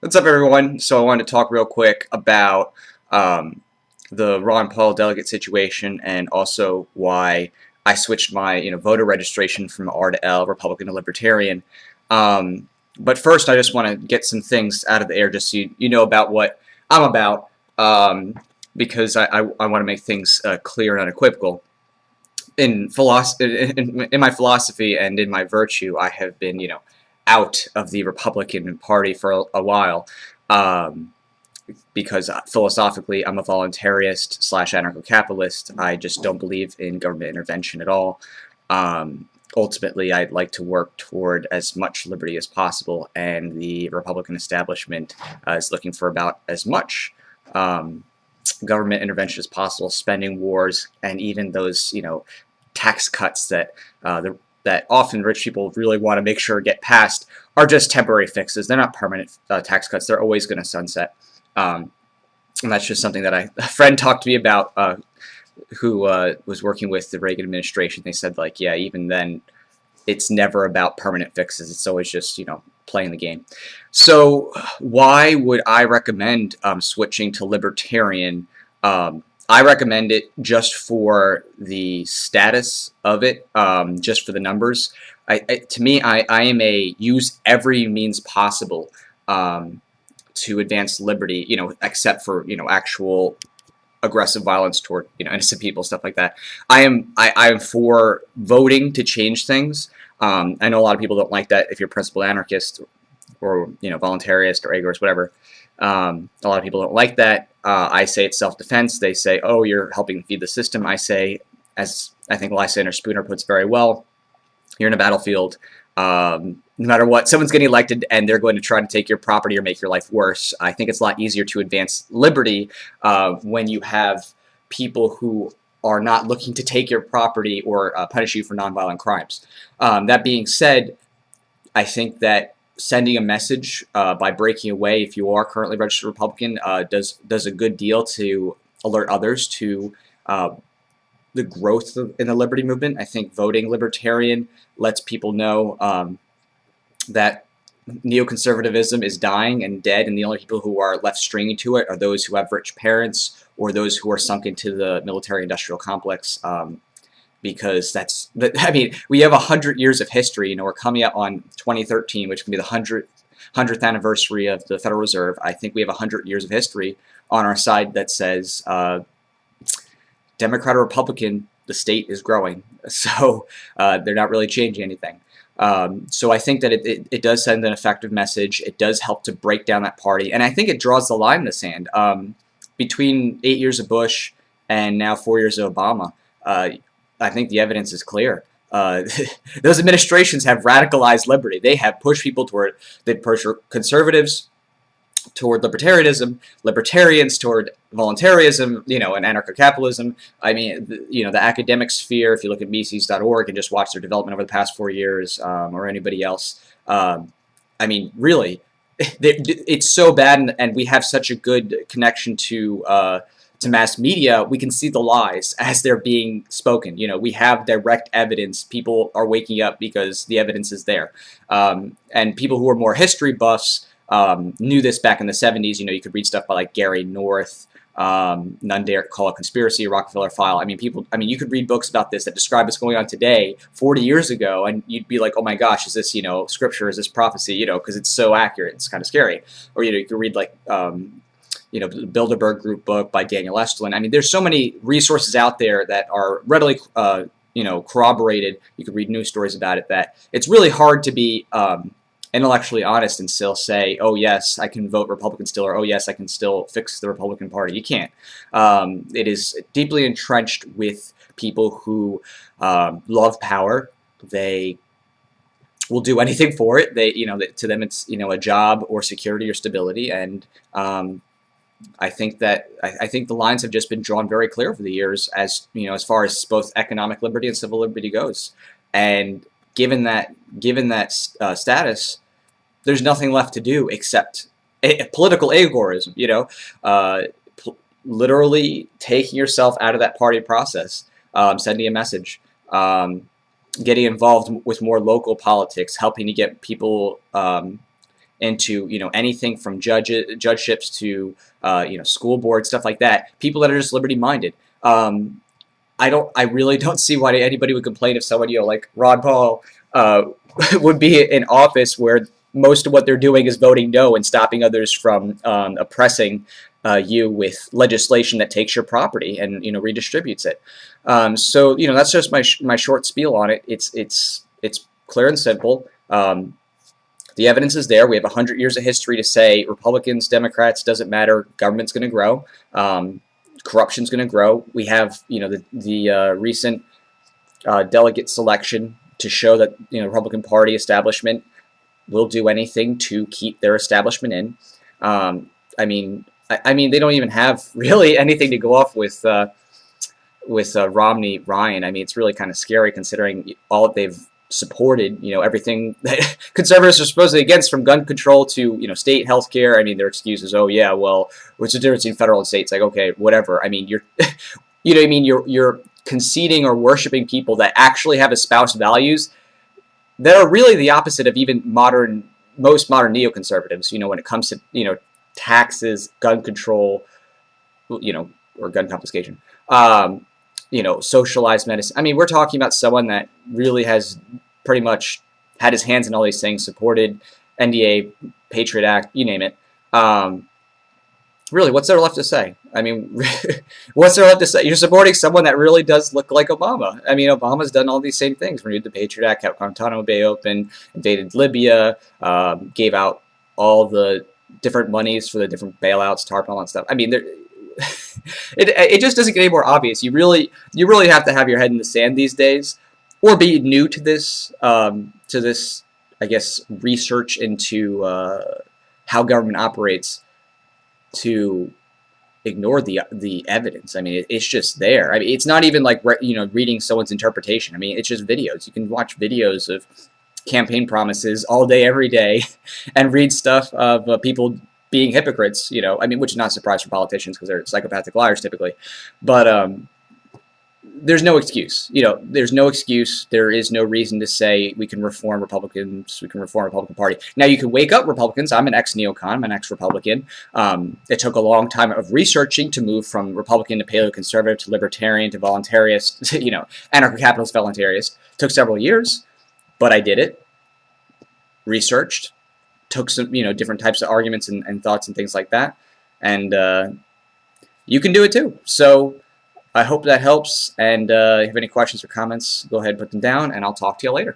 What's up, everyone? So I wanted to talk real quick about the Ron Paul delegate situation and also why I switched my voter registration from R to L, Republican to Libertarian. But first, I just want to get some things out of the air just so you know about what I'm about, because I want to make things clear and unequivocal. In my philosophy and in my virtue, I have been out of the Republican Party for a while. Um, because philosophically I'm a voluntarist slash anarcho-capitalist. I just don't believe in government intervention at all. Ultimately, I'd like to work toward as much liberty as possible, and the Republican establishment is looking for about as much government intervention as possible, spending wars, and even those tax cuts that that often rich people really want to make sure get passed are just temporary fixes. They're not permanent tax cuts. They're always going to sunset. And that's just something that a friend talked to me about who was working with the Reagan administration. They said, like, yeah, even then, it's never about permanent fixes. It's always just, playing the game. So why would I recommend switching to Libertarian? I recommend it just for the status of it, just for the numbers. To me, I am a use every means possible to advance liberty, except for, actual aggressive violence toward, innocent people, stuff like that. I am for voting to change things. I know a lot of people don't like that if you're a principled anarchist or, voluntarist or agorist, whatever. A lot of people don't like that. I say it's self-defense. They say, oh, you're helping feed the system. I say, as I think Lysander Spooner puts very well, you're in a battlefield. No matter what, someone's getting elected and they're going to try to take your property or make your life worse. I think it's a lot easier to advance liberty when you have people who are not looking to take your property or punish you for nonviolent crimes. That being said, I think that sending a message by breaking away, if you are currently registered Republican, does a good deal to alert others to the growth in the liberty movement. I think voting Libertarian lets people know that neoconservatism is dying and dead, and the only people who are left stringing to it are those who have rich parents or those who are sunk into the military-industrial complex. Because I mean, we have 100 years of history. We're coming up on 2013, which can be the 100th anniversary of the Federal Reserve. I think we have 100 years of history on our side that says Democrat or Republican, the state is growing. So they're not really changing anything. So I think that it does send an effective message. It does help to break down that party. And I think it draws the line in the sand. Between 8 years of Bush and now 4 years of Obama, I think the evidence is clear. Those administrations have radicalized liberty. They have pushed people toward, they've pushed conservatives toward libertarianism, libertarians toward voluntarism, and anarcho-capitalism. I mean, the academic sphere, if you look at Mises.org and just watch their development over the past 4 years, or anybody else, I mean, really, it's so bad, and we have such a good connection to mass media. We can see the lies as they're being spoken. We have direct evidence. People are waking up because the evidence is there. And people who are more history buffs knew this back in the 70s. You could read stuff by like Gary North, None Dare Call It Conspiracy, Rockefeller File. I mean, you could read books about this that describe what's going on today 40 years ago, and you'd be like, oh my gosh, is this, scripture, is this prophecy, because it's so accurate, it's kind of scary. Or, you could read like, the Bilderberg Group book by Daniel Estlin. I mean, there's so many resources out there that are readily, corroborated. You could read news stories about it, that it's really hard to be intellectually honest and still say, oh yes, I can vote Republican still, or oh yes, I can still fix the Republican Party. You can't. It is deeply entrenched with people who love power. They will do anything for it. They, to them it's, a job or security or stability, and I think the lines have just been drawn very clear over the years, as as far as both economic liberty and civil liberty goes. And given that status, there's nothing left to do except political agorism. Literally taking yourself out of that party process, sending a message, getting involved with more local politics, helping to get people into, you know, anything from judgeships to, you know, school board, stuff like that. People that are just liberty-minded. I really don't see why anybody would complain if someone, you know, like Ron Paul would be in office where most of what they're doing is voting no and stopping others from oppressing you with legislation that takes your property and, you know, redistributes it. So, you know, that's just my short spiel on it. It's clear and simple. The evidence is there. We have 100 years of history to say Republicans, Democrats, doesn't matter. Government's going to grow. Corruption's going to grow. We have, you know, the recent delegate selection to show that, you know, the Republican Party establishment will do anything to keep their establishment in. I mean, they don't even have really anything to go off with Romney, Ryan. I mean, it's really kind of scary considering all that they've supported, you know, everything that conservatives are supposedly against, from gun control to, you know, state health care. I mean, their excuses, oh yeah, well, what's the difference between federal and state? It's like, okay, whatever. I mean, you're, you know what I mean? You're conceding or worshiping people that actually have espoused values that are really the opposite of even most modern neoconservatives, you know, when it comes to, you know, taxes, gun control, you know, or gun confiscation, you know, socialized medicine. I mean, we're talking about someone that really has pretty much had his hands in all these things, supported NDA, Patriot Act, you name it. Really, what's there left to say? I mean, what's there left to say? You're supporting someone that really does look like Obama. I mean, Obama's done all these same things. Renewed the Patriot Act, kept Guantanamo Bay open, invaded Libya, gave out all the different monies for the different bailouts, TARP, and all that stuff. I mean, it just doesn't get any more obvious. You really have to have your head in the sand these days, or be new to this, I guess, research into how government operates, to ignore the evidence. I mean, it's just there. I mean, it's not even like, you know, reading someone's interpretation. I mean, it's just videos. You can watch videos of campaign promises all day, every day, and read stuff of people being hypocrites, you know. I mean, which is not a surprise for politicians because they're psychopathic liars typically. But there's no excuse. You know, there's no excuse. There is no reason to say we can reform Republicans, we can reform the Republican Party. Now, you can wake up Republicans. I'm an ex-neocon, I'm an ex-Republican. It took a long time of researching to move from Republican to paleoconservative to libertarian to voluntarist, you know, anarcho-capitalist voluntarist. It took several years, but I did it. Researched, took some, you know, different types of arguments and thoughts and things like that. And you can do it too. So I hope that helps, and if you have any questions or comments, go ahead and put them down, and I'll talk to you later.